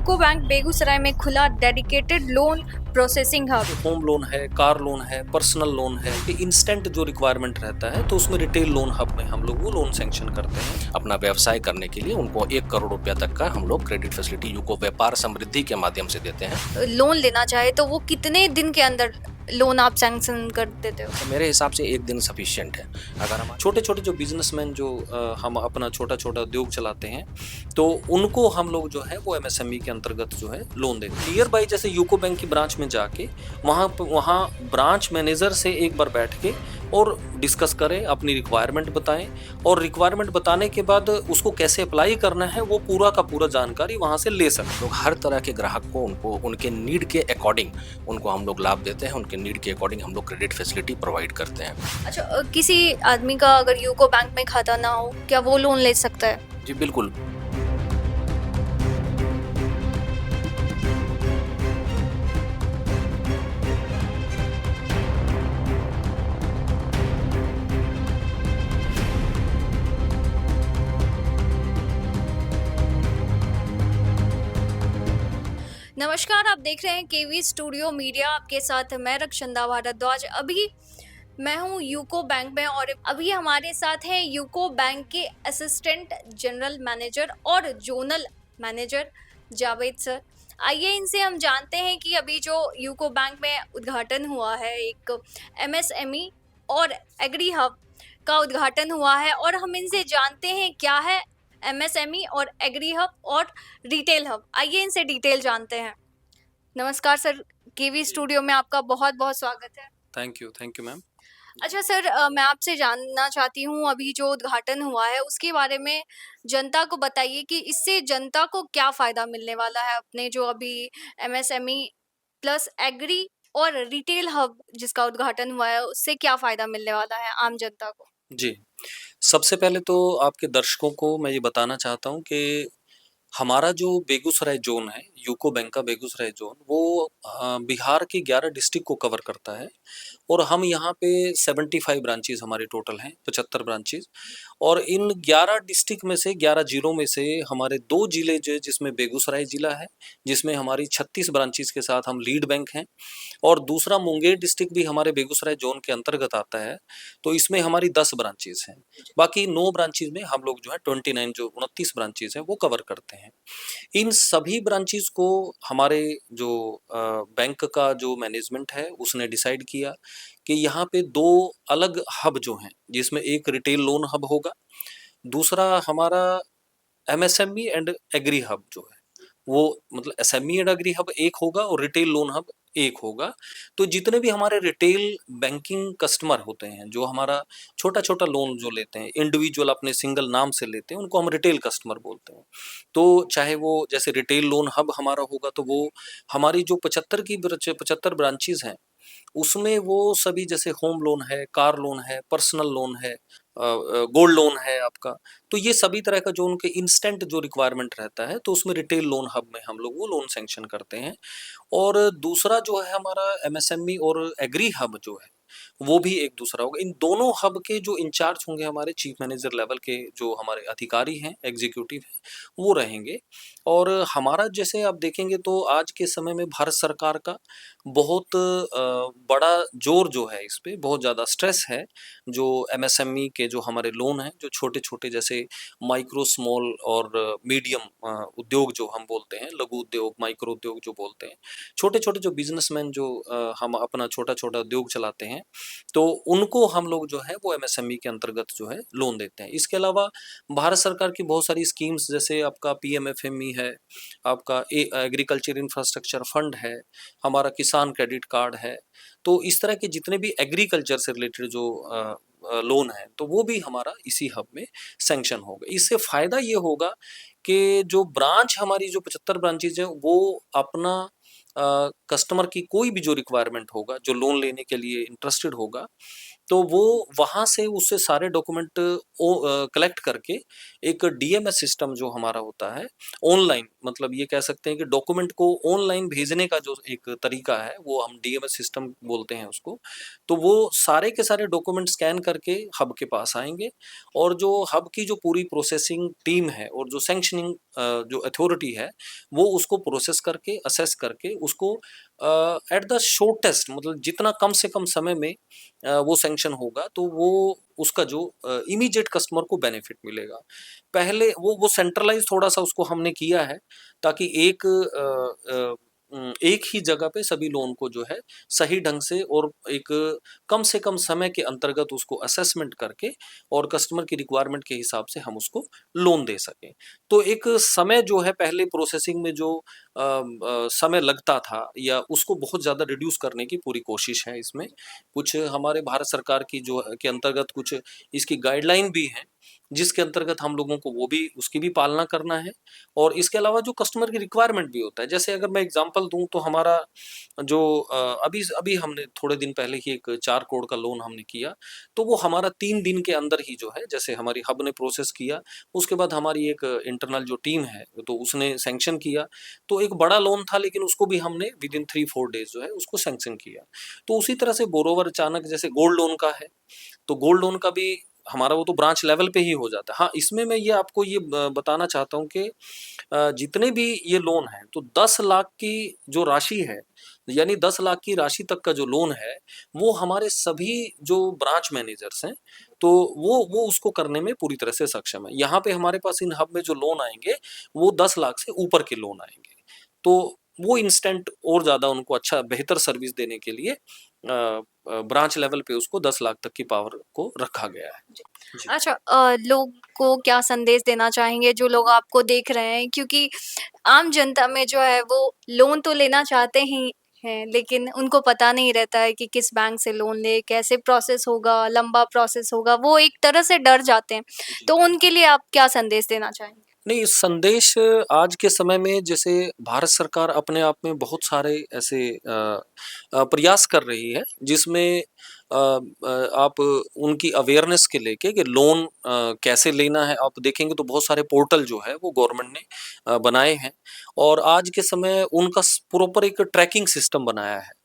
UCO bank Begusarai में खुला dedicated loan processing hub. Home loan है, कार लोन है, पर्सनल लोन है, कि इंस्टेंट जो रिक्वायरमेंट रहता है तो उसमें रिटेल लोन हब में हम लोग वो लोन सैंक्शन करते हैं। अपना व्यवसाय करने के लिए उनको 1 करोड़ रुपया तक का हम लोग क्रेडिट फैसिलिटी यूको व्यापार समृद्धि के माध्यम से देते हैं। लोन लेना चाहे तो वो कितने दिन के अंदर लोन आप सैंक्शन कर देते हो? तो मेरे हिसाब से 1 दिन सफिशिएंट है। अगर हम छोटे छोटे जो बिजनेसमैन जो हम अपना छोटा छोटा उद्योग चलाते हैं तो उनको हम लोग जो है वो एमएसएमई के अंतर्गत जो है लोन देते हैं। नियर बाई जैसे यूको बैंक की ब्रांच में जाके वहाँ ब्रांच मैनेजर से एक बार बैठ के और डिस्कस करें, अपनी रिक्वायरमेंट बताएं और रिक्वायरमेंट बताने के बाद उसको कैसे अप्लाई करना है वो पूरा का पूरा जानकारी वहाँ से ले सकते। लोग हर तरह के ग्राहक को उनको उनके नीड के अकॉर्डिंग उनको हम लोग लाभ देते हैं। उनके नीड के अकॉर्डिंग हम लोग क्रेडिट फैसिलिटी प्रोवाइड करते हैं। अच्छा, किसी आदमी का अगर यूको बैंक में खाता ना हो, क्या वो लोन ले सकता है? जी बिल्कुल। नमस्कार, आप देख रहे हैं केवी स्टूडियो मीडिया। आपके साथ मैं रक्षंदा भारद्वाज। अभी मैं हूँ यूको बैंक में और अभी हमारे साथ हैं यूको बैंक के असिस्टेंट जनरल मैनेजर और जोनल मैनेजर जावेद सर। आइए इनसे हम जानते हैं कि अभी जो यूको बैंक में उद्घाटन हुआ है, एक एमएसएमई और एग्री हब का उद्घाटन हुआ है, और हम इनसे जानते हैं क्या है एमएसएमई और एग्री हब और रिटेल हब। आइए इनसे डिटेल जानते हैं। नमस्कार सर, केवी स्टूडियो में आपका बहुत बहुत स्वागत है। Thank you ma'am. अच्छा सर, मैं आपसे जानना चाहती हूँ, अभी जो उद्घाटन हुआ है उसके बारे में जनता को बताइए कि इससे जनता को क्या फ़ायदा मिलने वाला है। अपने जो अभी एमएसएमई प्लस एग्री और रिटेल हब जिसका उद्घाटन हुआ है, उससे क्या फ़ायदा मिलने वाला है आम जनता को? जी, सबसे पहले तो आपके दर्शकों को मैं ये बताना चाहता हूँ कि हमारा जो बेगूसराय जोन है, यूको बैंक का बेगूसराय जोन, वो बिहार के 11 डिस्ट्रिक्ट को कवर करता है और हम यहाँ पे 75 ब्रांचेज़ हमारे टोटल हैं, 75 ब्रांचेज़। और इन 11 डिस्ट्रिक्ट में से 11 जिलों में से हमारे 2 जिले जो जिसमें बेगूसराय जिला है, जिसमें हमारी 36 ब्रांचेज़ के साथ हम लीड बैंक हैं, और दूसरा मुंगेर डिस्ट्रिक्ट भी हमारे बेगूसराय जोन के अंतर्गत आता है, तो इसमें हमारी 10 ब्रांचेज़ हैं। बाकी 9 ब्रांचेज़ में हम लोग जो है 29 जो 29 ब्रांचेज़ हैं वो कवर करते हैं। इन सभी ब्रांचेज़ को हमारे जो बैंक का जो मैनेजमेंट है उसने डिसाइड किया कि यहाँ पे 2 अलग हब जो हैं, जिसमें एक रिटेल लोन हब होगा, दूसरा हमारा एमएसएमई एंड एग्री हब जो है, वो मतलब एसएमई एंड एग्री हब एक होगा और रिटेल लोन हब एक होगा। तो जितने भी हमारे रिटेल बैंकिंग कस्टमर होते हैं, जो हमारा छोटा-छोटा लोन जो लेते हैं, इंडिविजुअल अपने सिंगल नाम से लेते हैं, उनको हम रिटेल कस्टमर बोलते हैं। तो चाहे वो जैसे रिटेल लोन हब हमारा होगा तो वो हमारी जो 75 ब्रांचेज़ हैं, उसमें वो सभी जैसे होम लोन है, कार लोन है, पर्सनल लोन है, गोल्ड लोन है आपका, तो ये सभी तरह का जो उनके इंस्टेंट जो रिक्वायरमेंट रहता है तो उसमें रिटेल लोन हब में हम लोग वो लोन सैंक्शन करते हैं। और दूसरा जो है हमारा एमएसएमई और एग्री हब जो है, वो भी एक दूसरा होगा। इन दोनों हब के जो इंचार्ज होंगे हमारे चीफ मैनेजर लेवल के जो हमारे अधिकारी हैं, एग्जीक्यूटिव हैं, वो रहेंगे। और हमारा जैसे आप देखेंगे तो आज के समय में भारत सरकार का बहुत बड़ा जोर जो है इस पे, बहुत ज़्यादा स्ट्रेस है। जो एमएसएमई के जो हमारे लोन हैं, जो छोटे-छोटे जैसे माइक्रो, स्मॉल और मीडियम उद्योग जो हम बोलते हैं, लघु उद्योग, माइक्रो उद्योग जो बोलते हैं, छोटे-छोटे जो बिज़नेसमैन जो हम अपना छोटा-छोटा उद्योग चलाते हैं, तो उनको हम लोग जो है वो एमएसएमई के अंतर्गत जो है लोन देते हैं। इसके अलावा भारत सरकार की बहुत सारी स्कीम्स जैसे आपका पीएमएफएमई है, आपका एग्रीकल्चर इंफ्रास्ट्रक्चर फंड है, हमारा किसान क्रेडिट कार्ड है। तो इस तरह के जितने भी एग्रीकल्चर से रिलेटेड जो लोन है, तो वो भी हमारा इसी हब में सैंक्शन होगा। इससे फ़ायदा ये होगा कि जो ब्रांच हमारी जो 75 ब्रांचेज़ हैं, वो अपना कस्टमर की कोई भी जो रिक्वायरमेंट होगा, जो लोन लेने के लिए इंटरेस्टेड होगा, तो वो वहाँ से उससे सारे डॉक्यूमेंट कलेक्ट करके एक डीएमएस सिस्टम जो हमारा होता है, ऑनलाइन मतलब ये कह सकते हैं कि डॉक्यूमेंट को ऑनलाइन भेजने का जो एक तरीका है, वो हम डीएमएस सिस्टम बोलते हैं उसको। तो वो सारे के सारे डॉक्यूमेंट स्कैन करके हब के पास आएँगे, और जो हब की जो पूरी प्रोसेसिंग टीम है और जो सैंक्शनिंग जो अथॉरिटी है, वो उसको प्रोसेस करके, असेस करके उसको एट द शॉर्टेस्ट, मतलब जितना कम से कम समय में वो सैंक्शन होगा, तो वो उसका जो इमीडिएट कस्टमर को बेनिफिट मिलेगा। पहले वो सेंट्रलाइज़ थोड़ा-सा उसको हमने किया है, ताकि एक ही जगह पे सभी लोन को जो है सही ढंग से और एक कम से कम समय के अंतर्गत उसको असेसमेंट करके और कस्टमर की रिक्वायरमेंट के हिसाब से हम उसको लोन दे सकें। तो एक समय जो है पहले प्रोसेसिंग में जो समय लगता था, या उसको बहुत ज़्यादा रिड्यूस करने की पूरी कोशिश है इसमें। कुछ हमारे भारत सरकार की जो के अंतर्गत कुछ इसकी गाइडलाइन भी हैं, जिसके अंतर्गत हम लोगों को वो भी उसकी भी पालना करना है, और इसके अलावा जो कस्टमर की रिक्वायरमेंट भी होता है। जैसे अगर मैं एग्ज़ाम्पल दूँ, तो हमारा जो अभी अभी हमने थोड़े दिन पहले ही एक 4 करोड़ का लोन हमने किया, तो वो हमारा 3 दिन के अंदर ही जो है, जैसे हमारी हब ने प्रोसेस किया, उसके बाद हमारी एक इंटरनल जो टीम है, तो उसने सैंक्शन किया। तो एक बड़ा लोन था, लेकिन उसको भी हमने विदिन 3-4 डेज़ जो है उसको सैंक्शन किया। तो उसी तरह से बोरोवर अचानक, जैसे गोल्ड लोन का है, तो गोल्ड लोन का भी हमारा वो तो ब्रांच लेवल पे ही हो जाता है। हाँ, इसमें मैं ये आपको ये बताना चाहता हूँ कि जितने भी ये लोन हैं, तो 10 लाख की जो राशि है, यानी 10 लाख की राशि तक का जो लोन है, वो हमारे सभी जो ब्रांच मैनेजर्स हैं, तो वो उसको करने में पूरी तरह से सक्षम है। यहाँ पे हमारे पास इन हब में जो लोन आएँगे, वो 10 लाख से ऊपर के लोन आएँगे। तो वो इंस्टेंट और ज़्यादा उनको अच्छा बेहतर सर्विस देने के लिए ब्रांच लेवल पे उसको 10 लाख तक की पावर को रखा गया है। जी। अच्छा, लोग को क्या संदेश देना चाहेंगे जो लोग आपको देख रहे हैं? क्योंकि आम जनता में जो है वो लोन तो लेना चाहते ही हैं, लेकिन उनको पता नहीं रहता है कि किस बैंक से लोन लें, कैसे प्रोसेस होगा, लंबा प्रोसेस होगा, वो एक तरह से डर जाते हैं। जी। तो उनके लिए आप क्या संदेश देना चाहेंगे? नहीं, संदेश आज के समय में जैसे भारत सरकार अपने आप में बहुत सारे ऐसे प्रयास कर रही है, जिसमें आप उनकी अवेयरनेस के लेके कि लोन कैसे लेना है, आप देखेंगे तो बहुत सारे पोर्टल जो है वो गवर्नमेंट ने बनाए हैं, और आज के समय उनका प्रॉपर एक ट्रैकिंग सिस्टम बनाया है।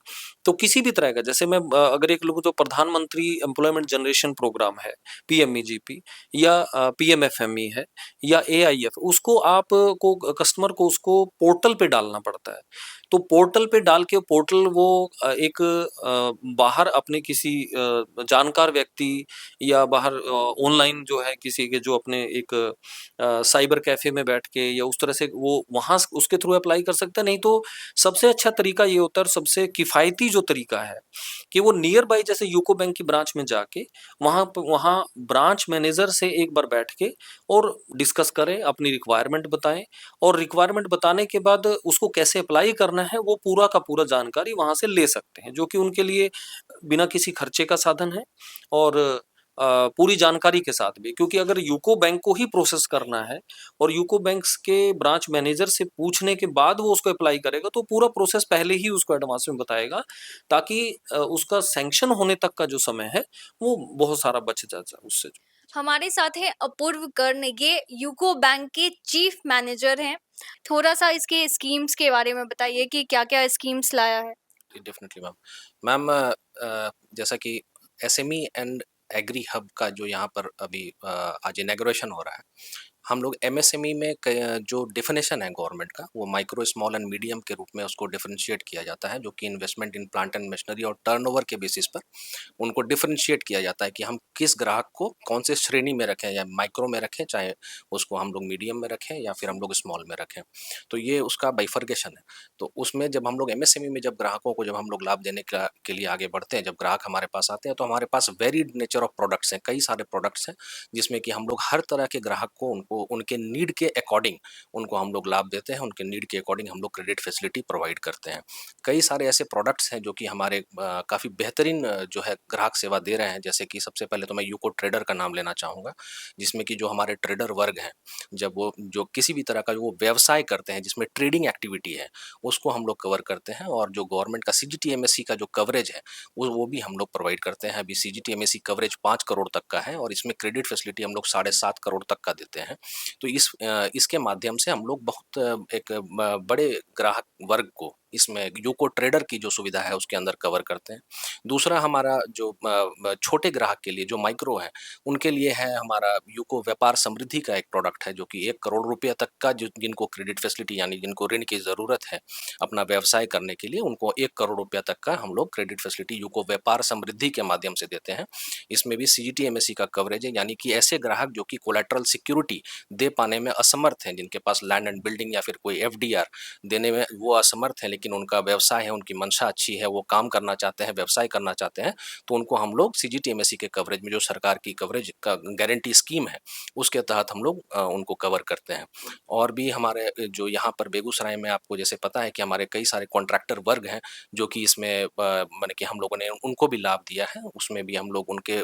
तो किसी भी तरह का, जैसे मैं अगर एक लोग जो प्रधानमंत्री एम्प्लॉयमेंट जनरेशन प्रोग्राम है, पीएमईजीपी, या पीएमएफएमई है, या एआईएफ, उसको आप को कस्टमर को उसको पोर्टल पे डालना पड़ता है। तो पोर्टल पे डाल के पोर्टल वो एक बाहर अपने किसी जानकार व्यक्ति, या बाहर ऑनलाइन जो है किसी के जो अपने एक साइबर कैफे में बैठ के, या उस तरह से वो वहाँ उसके थ्रू अप्लाई कर सकता है। नहीं तो सबसे अच्छा तरीका ये होता है, और सबसे किफ़ायती जो तरीका है, कि वो नियर बाय जैसे यूको बैंक की ब्रांच में जाके वहाँ ब्रांच मैनेजर से एक बार बैठ के और डिस्कस करें, अपनी रिक्वायरमेंट बताएँ, और रिक्वायरमेंट बताने के बाद उसको कैसे अप्लाई करना है, वो पूरा का पूरा जानकारी वहाँ से ले सकते हैं, जो कि उनके लिए बिना किसी खर्चे का साधन है, और पूरी जानकारी के साथ भी। क्योंकि अगर यूको बैंक को ही प्रोसेस करना है, और यूको बैंक्स के ब्रांच मैनेजर से पूछने के बाद वो उसको अप्लाई करेगा, तो पूरा प्रोसेस पहले ही उसको एडवांस में बताएगा, ताकि उसका सैंक्शन होने तक का जो समय है, वो बहुत सारा बच जाता है उससे। हमारे साथ हैं अपूर्व कर्ण, ये यूको बैंक के चीफ मैनेजर हैं। थोड़ा-सा इसके स्कीम्स के बारे में बताइए कि क्या-क्या स्कीम्स लाया है? Definitely ma'am. मैम, जैसा कि एसएमई एंड एग्री हब का जो यहाँ पर अभी आज इनॉग्रेशन हो रहा है, हम लोग एमएसएमई में जो डेफिनेशन है गवर्नमेंट का, वो माइक्रो स्मॉल एंड मीडियम के रूप में उसको डिफरेंशिएट किया जाता है, जो कि investment in plant and machinery और टर्नओवर के बेसिस पर उनको डिफरेंशिएट किया जाता है कि हम किस ग्राहक को कौन से श्रेणी में रखें, या माइक्रो में रखें, चाहे उसको हम लोग मीडियम में रखें या फिर हम लोग स्मॉल में रखें। तो ये उसका बाइफर्केशन है। तो उसमें जब हम लोग एमएसएमई में जब ग्राहकों को जब हम लोग लाभ देने के लिए आगे बढ़ते हैं, जब ग्राहक हमारे पास आते हैं, तो हमारे पास वेरिड नेचर ऑफ प्रोडक्ट्स हैं, कई सारे प्रोडक्ट्स हैं, जिसमें कि हम लोग हर तरह के ग्राहक को उनको उनके नीड के अकॉर्डिंग उनको हम लोग लाभ देते हैं, उनके नीड के अकॉर्डिंग हम लोग क्रेडिट फैसिलिटी प्रोवाइड करते हैं। कई सारे ऐसे प्रोडक्ट्स हैं जो कि हमारे काफ़ी बेहतरीन जो है ग्राहक सेवा दे रहे हैं। जैसे कि सबसे पहले तो मैं यूको ट्रेडर का नाम लेना चाहूँगा, जिसमें कि जो हमारे ट्रेडर वर्ग हैं, जब वो जो किसी भी तरह का वो व्यवसाय करते हैं जिसमें ट्रेडिंग एक्टिविटी है, उसको हम लोग कवर करते हैं। और जो गवर्नमेंट का सीजीटीएमएससी का जो कवरेज है, वो भी हम लोग प्रोवाइड करते हैं। अभी सीजीटीएमएससी कवरेज 5 करोड़ तक का है, और इसमें क्रेडिट फैसिलिटी हम लोग 7.5 करोड़ तक का देते हैं। तो इसके माध्यम से हम लोग बहुत एक बड़े ग्राहक वर्ग को इसमें यूको ट्रेडर की जो सुविधा है उसके अंदर कवर करते हैं। दूसरा हमारा जो छोटे ग्राहक के लिए जो माइक्रो है उनके लिए है हमारा यूको व्यापार समृद्धि का एक प्रोडक्ट है जो कि 1 करोड़ रुपए तक का जो जिनको क्रेडिट फैसिलिटी यानी जिनको ऋण की ज़रूरत है अपना व्यवसाय करने के लिए उनको 1 करोड़ रुपया तक का हम लोग क्रेडिट फैसिलिटी यूको व्यापार समृद्धि के माध्यम से देते हैं। इसमें भी सीजीटी एमएससी का कवरेज है यानी कि ऐसे ग्राहक जो कि कोलैटरल सिक्योरिटी दे पाने में असमर्थ हैं, जिनके पास लैंड एंड बिल्डिंग या फिर कोई एफडीआर देने में वो असमर्थ हैं, लेकिन उनका व्यवसाय है, उनकी मंशा अच्छी है, वो काम करना चाहते हैं, व्यवसाय करना चाहते हैं, तो उनको हम लोग सीजीटी एमएससी के कवरेज में जो सरकार की कवरेज का गारंटी स्कीम है उसके तहत हम लोग उनको कवर करते हैं। और भी हमारे जो यहाँ पर बेगूसराय में आपको जैसे पता है कि हमारे कई सारे कॉन्ट्रैक्टर वर्ग हैं जो कि इसमें माने कि हम लोगों ने उनको भी लाभ दिया है। उसमें भी हम लोग उनके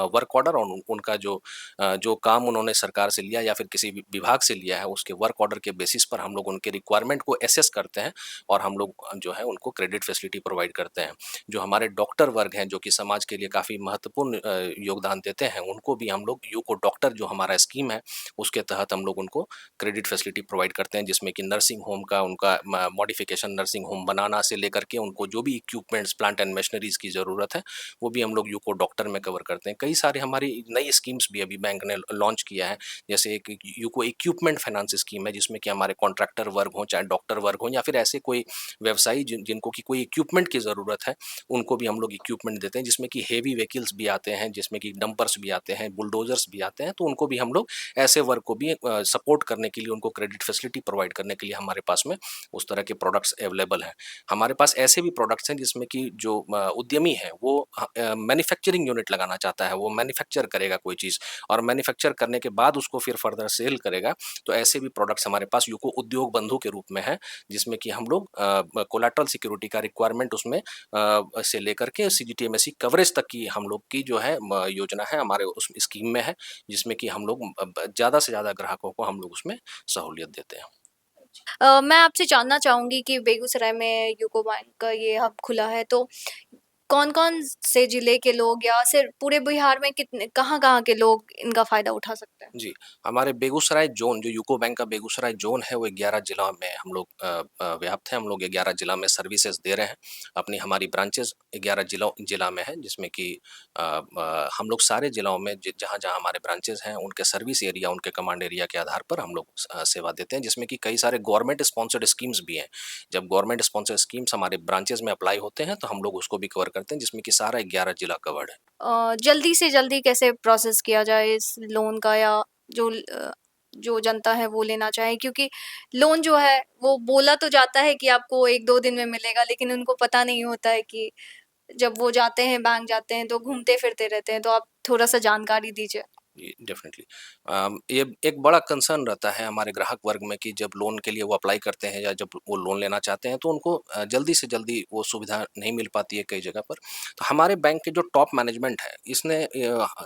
वर्क ऑर्डर और उनका जो काम उन्होंने सरकार से लिया या फिर किसी विभाग से लिया है उसके वर्क ऑर्डर के बेसिस पर हम लोग उनके रिक्वायरमेंट को एसेस करते हैं और हम लोग जो है उनको क्रेडिट फैसिलिटी प्रोवाइड करते हैं। जो हमारे डॉक्टर वर्ग हैं जो कि समाज के लिए काफ़ी महत्वपूर्ण योगदान देते हैं उनको भी हम लोग यूको डॉक्टर जो हमारा स्कीम है उसके तहत हम लोग उनको क्रेडिट फैसिलिटी प्रोवाइड करते हैं, जिसमें कि नर्सिंग होम का उनका मॉडिफिकेशन नर्सिंग होम बनाना से लेकर के उनको जो भी इक्विपमेंट्स प्लांट एंड मशीनरीज की ज़रूरत है वो भी हम लोग यूको डॉक्टर में कवर करते हैं। कई सारे हमारी नई स्कीम्स भी अभी बैंक ने लॉन्च किया है, जैसे एक यूको इक्विपमेंट फाइनेंस स्कीम है जिसमें कि हमारे कॉन्ट्रैक्टर वर्ग हों चाहे डॉक्टर वर्ग हों या फिर ऐसे कोई व्यवसायी जिनको कि कोई इक्विपमेंट की ज़रूरत है उनको भी हम लोग इक्विपमेंट देते हैं, जिसमें कि हेवी व्हीकल्स भी आते हैं, जिसमें कि डंपर्स भी आते हैं, बुलडोजर्स भी आते हैं, तो उनको भी हम लोग ऐसे वर्ग को भी सपोर्ट करने के लिए उनको क्रेडिट फैसिलिटी प्रोवाइड करने के लिए हमारे पास में उस तरह के प्रोडक्ट्स अवेलेबल हैं। हमारे पास ऐसे भी प्रोडक्ट्स हैं जिसमें कि जो उद्यमी है वो मैन्युफैक्चरिंग यूनिट लगाना चाहता है, वो मैन्युफैक्चर करेगा कोई चीज़ और मैन्युफैक्चर करने के बाद उसको फिर फर्दर सेल करेगा, तो ऐसे भी प्रोडक्ट्स हमारे पास यूको उद्योग बंधु के रूप में है, जिसमें कि हम लोग कोलैटरल सिक्योरिटी का रिक्वायरमेंट उसमें से लेकर के सीजीटीएमएससी कवरेज तक की हम लोग की जो है योजना है हमारे उस स्कीम में है, जिसमें कि हम लोग ज़्यादा से ज़्यादा ग्राहकों को हम लोग उसमें सहूलियत देते हैं। मैं आपसे जानना चाहूँगी कि बेगूसराय में यूको बैंक का ये हब खुला है, तो कौन-कौन से ज़िले के लोग या सिर्फ़ पूरे बिहार में कितने कहाँ-कहाँ के लोग इनका फ़ायदा उठा सकते हैं? जी, हमारे बेगूसराय ज़ोन जो यूको बैंक का बेगूसराय ज़ोन है वो 11 जिला में हम लोग व्याप्त हैं। हम लोग 11 जिला में सर्विसेज़ दे रहे हैं। अपनी हमारी ब्रांचेज़ 11 जिला में है, जिसमें कि हम लोग सारे जिलाओं में जहाँ-जहाँ हमारे ब्रांचेज़ हैं उनके सर्विस एरिया, उनके कमांड एरिया के आधार पर हम लोग सेवा देते हैं, जिसमें कि कई सारे गवर्नमेंट स्पॉन्सर्ड स्कीम्स भी हैं। जब गवर्नमेंट स्पॉन्सर्ड स्कीम्स हमारे ब्रांचेज़ में अप्लाई होते हैं तो हम लोग उसको भी कवर करते हैं, जिसमें कि सारा 11 जिला कवर्ड है। जल्दी से जल्दी कैसे प्रोसेस किया जाए इस लोन का, या जो जनता है वो लेना चाहे, क्योंकि लोन जो है वो बोला तो जाता है कि आपको 1-2 दिन में मिलेगा, लेकिन उनको पता नहीं होता है कि जब वो जाते हैं, बैंक जाते हैं तो घूमते-फिरते रहते हैं, तो आप थोड़ा-सा जानकारी दीजिए। जी, डेफ़िनेटली। ये एक बड़ा कंसर्न रहता है हमारे ग्राहक वर्ग में कि जब लोन के लिए वो अप्लाई करते हैं या जब वो लोन लेना चाहते हैं तो उनको जल्दी से जल्दी वो सुविधा नहीं मिल पाती है कई जगह पर। तो हमारे बैंक के जो टॉप मैनेजमेंट है इसने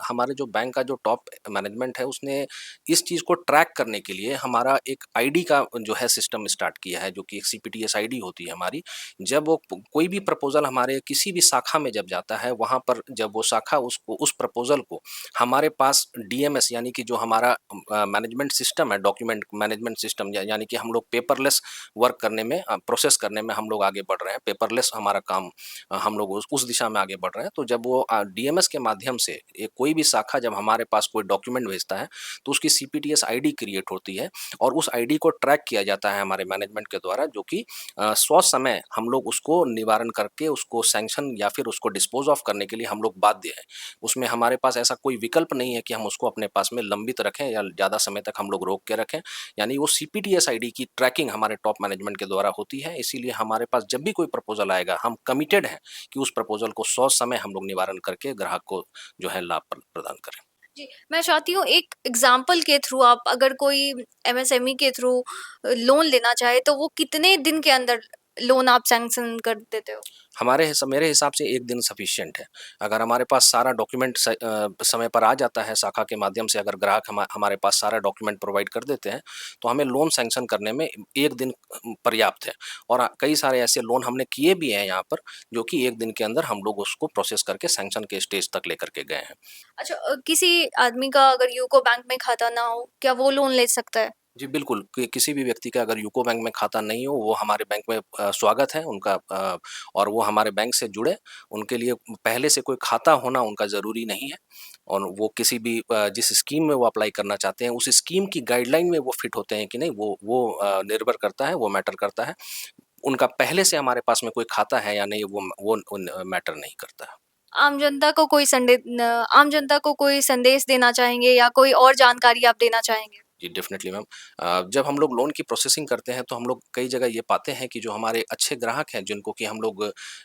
हमारे जो बैंक का जो टॉप मैनेजमेंट है उसने इस चीज़ को ट्रैक करने के लिए हमारा एक आईडी का जो है सिस्टम स्टार्ट किया है, जो कि एक सीपीटीएस आईडी होती है हमारी। जब वो कोई भी प्रपोज़ल हमारे किसी भी शाखा में जब जाता है, वहाँ पर जब वो शाखा उसको उस प्रपोज़ल को हमारे पास डीएमएस यानी कि जो हमारा मैनेजमेंट सिस्टम है, डॉक्यूमेंट मैनेजमेंट सिस्टम यानी कि हम लोग पेपरलेस वर्क करने में प्रोसेस करने में हम लोग आगे बढ़ रहे हैं, पेपरलेस हमारा काम हम लोग उस दिशा में आगे बढ़ रहे हैं। तो जब वो डीएमएस के माध्यम से कोई भी शाखा जब हमारे पास कोई डॉक्यूमेंट भेजता है तो उसकी सीपीटीएस आईडी क्रिएट होती है और उस आईडी को ट्रैक किया जाता है हमारे मैनेजमेंट के द्वारा, जो कि समय हम लोग उसको निवारण करके उसको सैंक्शन या फिर उसको डिस्पोज ऑफ करने के लिए हम लोग बाध्य हैं। उसमें हमारे पास ऐसा कोई विकल्प नहीं है कि हम उसको अपने पास में लंबित रखें या ज़्यादा समय तक हम लोग रोक के रखें। यानी वो सीपीटीएस आईडी की ट्रैकिंग हमारे टॉप मैनेजमेंट के द्वारा होती है, इसीलिए हमारे पास जब भी कोई प्रपोज़ल आएगा, हम कमिटेड हैं कि उस प्रपोज़ल को समय हम लोग निवारण करके ग्राहक को जो है लाभ प्रदान करें। जी, मैं चाहती हूँ एक एग्ज़ाम्पल के थ्रू, आप अगर कोई एमएसएमई के थ्रू लोन लेना चाहे तो वो कितने दिन के अंदर लोन आप सैंक्शन कर देते हो? मेरे हिसाब से 1 दिन सफिशिएंट है। अगर हमारे पास सारा डॉक्यूमेंट समय पर आ जाता है शाखा के माध्यम से, अगर ग्राहक हमारे पास सारा डॉक्यूमेंट प्रोवाइड कर देते हैं, तो हमें लोन सैंक्शन करने में 1 दिन पर्याप्त है। और कई सारे ऐसे लोन हमने किए भी हैं यहाँ पर, जो कि 1 दिन के अंदर हम लोग उसको प्रोसेस करके सैंक्शन के स्टेज तक लेकर के गए हैं। अच्छा, किसी आदमी का अगर यूको बैंक में खाता ना हो, क्या वो लोन ले सकता है? जी, बिल्कुल, कि किसी भी व्यक्ति का अगर यूको बैंक में खाता नहीं हो, वो हमारे बैंक में स्वागत है उनका, और वो हमारे बैंक से जुड़े। उनके लिए पहले से कोई खाता होना उनका ज़रूरी नहीं है, और वो किसी भी जिस स्कीम में वो अप्लाई करना चाहते हैं, उस स्कीम की गाइडलाइन में वो फिट होते हैं कि नहीं, वो निर्भर करता है, वो मैटर करता है। उनका पहले से हमारे पास में कोई खाता है या नहीं, वो मैटर नहीं करता है। आम जनता को कोई संदेश देना चाहेंगे या कोई और जानकारी आप देना चाहेंगे? जी, डेफ़िनेटली मैम। जब हम लोग लोन की प्रोसेसिंग करते हैं, तो हम लोग कई जगह ये पाते हैं कि जो हमारे अच्छे ग्राहक हैं, जिनको कि हम लोग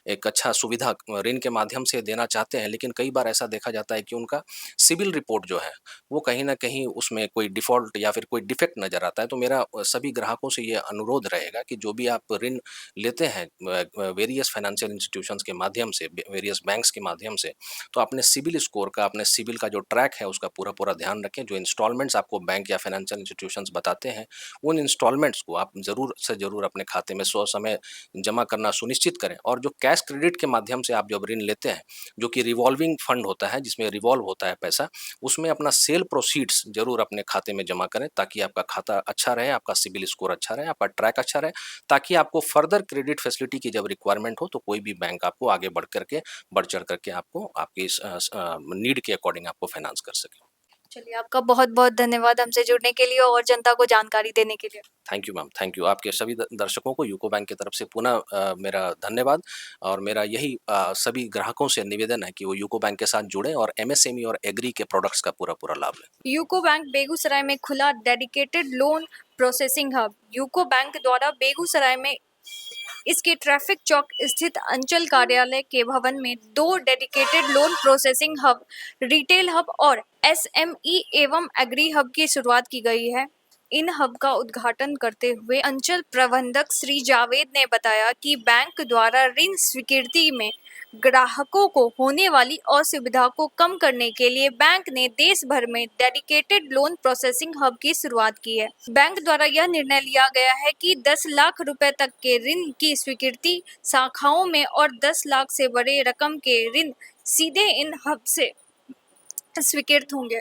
एक अच्छा सुविधा ऋण के माध्यम से देना चाहते हैं, लेकिन कई बार ऐसा देखा जाता है कि उनका सिबिल रिपोर्ट जो है, वो कहीं न कहीं उसमें कोई डिफ़ॉल्ट या फिर कोई डिफ़ेक्ट नज़र आता है। तो मेरा सभी ग्राहकों से ये अनुरोध रहेगा कि जो भी आप ऋण लेते हैं वेरियस फाइनेंशियल इंस्टीट्यूशंस के माध्यम से, वेरियस बैंक्स के माध्यम से, तो अपने सिबिल स्कोर का, अपने सिबिल का जो ट्रैक है, उसका पूरा-पूरा ध्यान रखें। जो इंस्टॉलमेंट्स आपको बैंक या फाइनेंशियल इंस्टीट्यूशंस बताते हैं, उन इंस्टॉलमेंट्स को आप ज़रूर से ज़रूर अपने खाते में ससमय जमा करना सुनिश्चित करें। और जो कैश क्रेडिट के माध्यम से आप जब ऋण लेते हैं, जो कि रिवॉल्विंग फंड होता है, जिसमें रिवॉल्व होता है पैसा, उसमें अपना सेल प्रोसीड्स ज़रूर अपने खाते में जमा करें, ताकि आपका खाता अच्छा रहे, आपका सिबिल स्कोर अच्छा रहे, आपका ट्रैक अच्छा रहे, ताकि आपको फर्दर क्रेडिट फैसिलिटी की जब रिक्वायरमेंट हो, तो कोई भी बैंक आपको आगे बढ़ चढ़ करके आपको आपकी नीड के अकॉर्डिंग आपको फाइनेंस कर सके। चलिए, आपका बहुत-बहुत धन्यवाद हमसे जुड़ने के लिए और जनता को जानकारी देने के लिए। Thank you ma'am, thank you. आपके सभी दर्शकों को यूको बैंक की तरफ से पुनः मेरा धन्यवाद। और मेरा यही सभी ग्राहकों से निवेदन है कि वो यूको बैंक के साथ जुड़ें और एमएसएमई और एग्री के प्रोडक्ट्स का पूरा लाभ लें। यूको बैंक बेगूसराय में खुला dedicated loan processing hub. UCO bank द्वारा बेगूसराय में इसके ट्रैफिक चौक स्थित अंचल कार्यालय के भवन में 2 dedicated loan processing hub, retail hub और एसएमई एवं एग्री हब की शुरुआत की गई है। इन हब का उद्घाटन करते हुए अंचल प्रबंधक श्री जावेद ने बताया कि बैंक द्वारा ऋण स्वीकृति में ग्राहकों को होने वाली असुविधा को कम करने के लिए बैंक ने देश भर में डेडिकेटेड लोन प्रोसेसिंग हब की शुरुआत की है। बैंक द्वारा यह निर्णय लिया गया है कि 10 लाख रुपए तक के ऋण की स्वीकृति शाखाओं में और 10 लाख से बड़े रकम के ऋण सीधे इन हब से स्वीकृत होंगे।